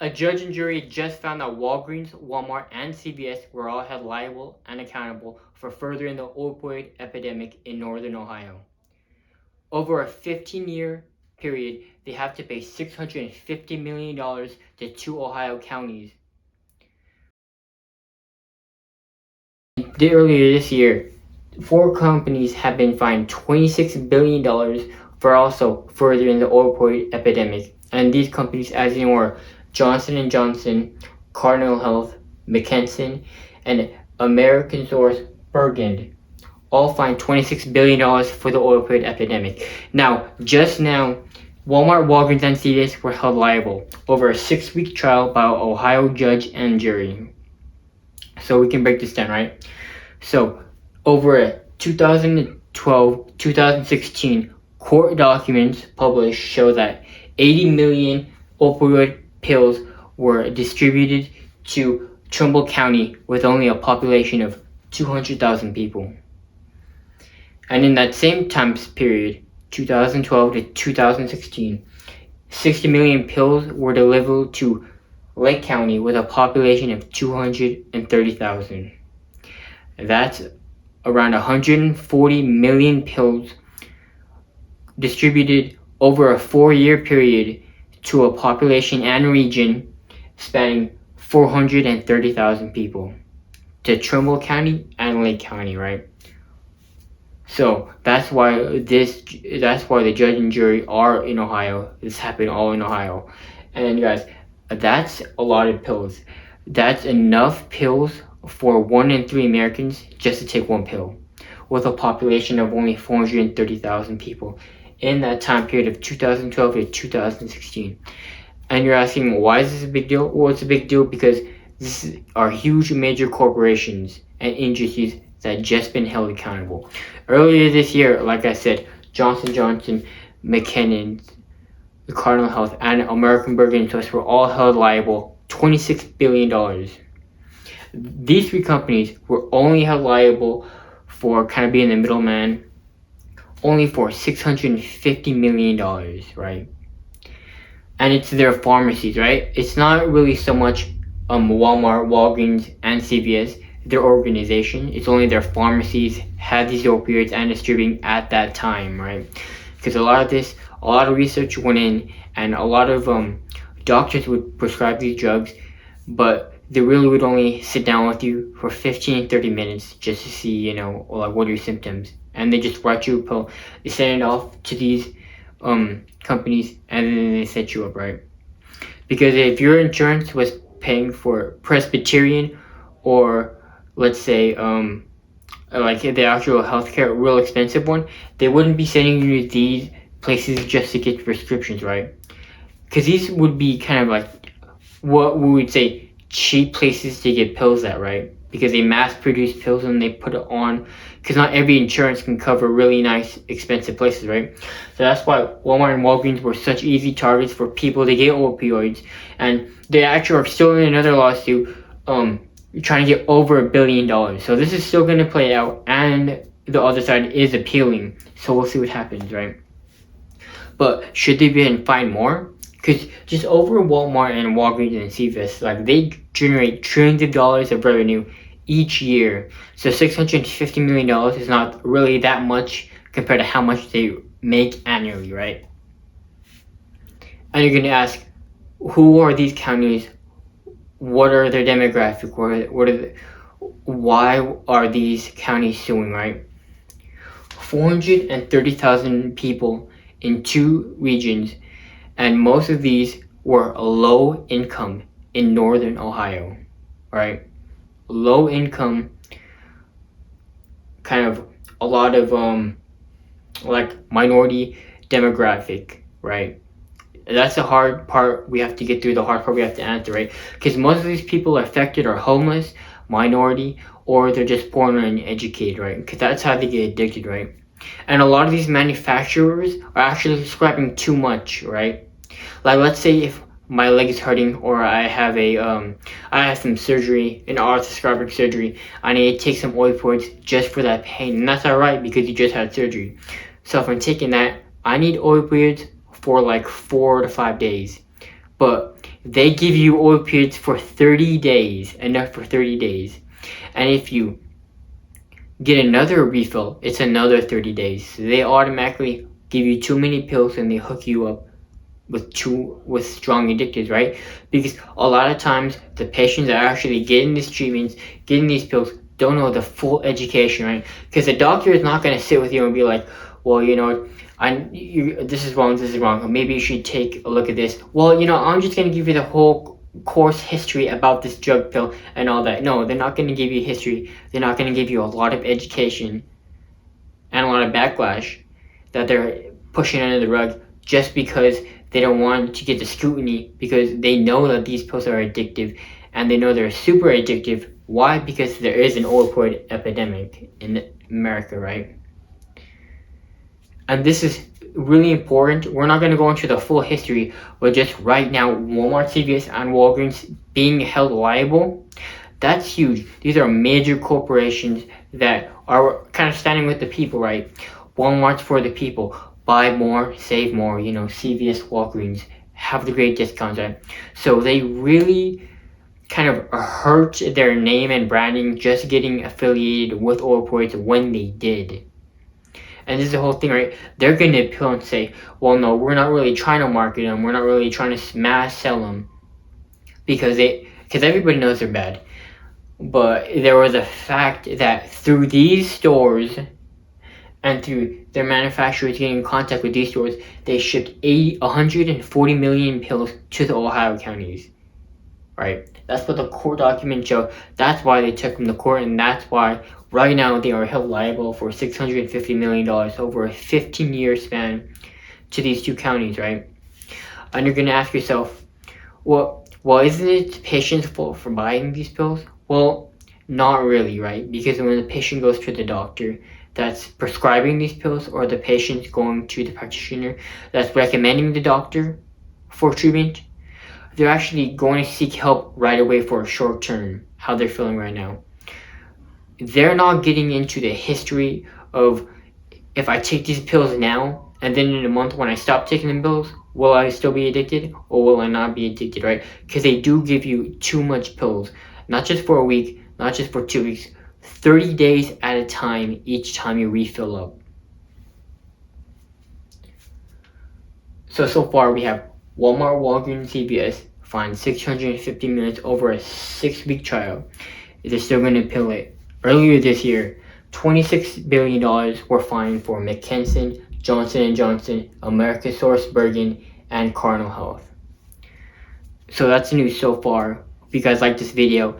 A judge and jury just found that Walgreens, Walmart, and CVS were all held liable and accountable for furthering the opioid epidemic in northern Ohio. Over a 15-year period, they have to pay $650 million to 2 Ohio counties. Earlier this year, 4 companies have been fined $26 billion for also furthering the opioid epidemic. And these companies, as you know, are Johnson & Johnson, Cardinal Health, McKesson, and American Source Bergen, all fined $26 billion for the opioid epidemic. Now, Walmart, Walgreens, and CVS were held liable over a 6-week trial by an Ohio judge and jury. So we can break this down, right? So, over a 2012-2016 court documents published show that 80 million opioid pills were distributed to Trumbull County with only a population of 200,000 people. And in that same time period, 2012 to 2016, 60 million pills were delivered to Lake County with a population of 230,000. That's around 140 million pills distributed over a 4-year period to a population and region spanning 430,000 people to Trumbull County and Lake County, right? So that's why the judge and jury are in Ohio. This happened all in Ohio. And guys, that's a lot of pills. That's enough pills for 1 in 3 Americans just to take 1 pill, with a population of only 430,000 people in that time period of 2012 to 2016. And you're asking, why is this a big deal? Well, it's a big deal because these are huge major corporations and industries that just been held accountable. Earlier this year, like I said, Johnson & Johnson, McKinnon, the Cardinal Health, and American Bergen were all held liable $26 billion. These 3 companies were only held liable for kind of being the middleman, only for $650 million, right? And it's their pharmacies, right? It's not really so much Walmart, Walgreens, and CVS, their organization. It's only their pharmacies had these opioids and distributing at that time, right? Because a lot of research went in, and a lot of doctors would prescribe these drugs, but they really would only sit down with you for 15, 30 minutes just to see, like, what are your symptoms. And they just write you a pill. They send it off to these companies, and then they set you up, right? Because if your insurance was paying for Presbyterian, or let's say like the actual healthcare, real expensive one, they wouldn't be sending you to these places just to get prescriptions, right? Because these would be kind of like what we would say cheap places to get pills at, right? Because they mass produce pills and they put it on, because not every insurance can cover really nice expensive places, right? So that's why Walmart and Walgreens were such easy targets for people to get opioids, and they actually are still in another lawsuit trying to get over $1 billion. So this is still going to play out, and the other side is appealing, so we'll see what happens, right? But should they be fined more? Because just over Walmart and Walgreens and CVS, like, they generate trillions of dollars of revenue each year. So $650 million is not really that much compared to how much they make annually, right? And you're going to ask, who are these counties? What are their demographic? Why are these counties suing, right? 430,000 people in 2 regions, and most of these were low income in northern Ohio, right? Low income, kind of a lot of like minority demographic, right? That's the hard part we have to get through, the hard part we have to answer, right? Because most of these people affected are homeless, minority, or they're just poor and uneducated, right? Because that's how they get addicted, right? And a lot of these manufacturers are actually prescribing too much, right? Like, let's say if my leg is hurting, or I have some surgery, an arthroscopic surgery, I need to take some opioids just for that pain, and that's alright because you just had surgery. So if I'm taking that, I need opioids for like 4 to 5 days. But they give you opioids for 30 days, enough for 30 days. And if you get another refill, it's another 30 days. So they automatically give you too many pills and they hook you up with strong addictives, right? Because a lot of times the patients are actually getting these treatments, getting these pills, don't know the full education, right? Because the doctor is not going to sit with you and be like, well, this is wrong, maybe you should take a look at this. Well, I'm just going to give you the whole course history about this drug pill and all that. No, they're not going to give you history. They're not going to give you a lot of education and a lot of backlash that they're pushing under the rug just because they don't want to get the scrutiny, because they know that these pills are addictive and they know they're super addictive. Why? Because there is an opioid epidemic in America, right? And this is really important. We're not going to go into the full history, but just right now, Walmart, CVS, and Walgreens being held liable, that's huge. These are major corporations that are kind of standing with the people, right? Walmart's for the people. Buy more, save more. CVS, Walgreens have the great discounts, right? So they really kind of hurt their name and branding just getting affiliated with opioids when they did. And this is the whole thing, right? They're going to appeal and say, well, no, we're not really trying to market them. We're not really trying to mass sell them because everybody knows they're bad. But there was a fact that through these stores and through their manufacturers getting in contact with these stores, they shipped 140 million pills to the Ohio counties, right? That's what the court documents show. That's why they took them to court, and that's why right now they are held liable for $650 million over a 15-year span to these two counties, right? And you're going to ask yourself, well, isn't it the patient's fault for buying these pills? Well, not really, right? Because when the patient goes to the doctor that's prescribing these pills, or the patient's going to the practitioner that's recommending the doctor for treatment, they're actually going to seek help right away for a short term, how they're feeling right now. They're not getting into the history of, if I take these pills now and then in a month when I stop taking the pills, will I still be addicted or will I not be addicted, right? Because they do give you too much pills, not just for a week, not just for 2 weeks, 30 days at a time each time you refill up. So far we have Walmart, Walgreens, CVS fined $650 million over a 6-week trial. They're still going to appeal it. Earlier this year, $26 billion were fined for McKesson, Johnson & Johnson, AmerisourceBergen, and Cardinal Health. So that's the news so far. If you guys like this video,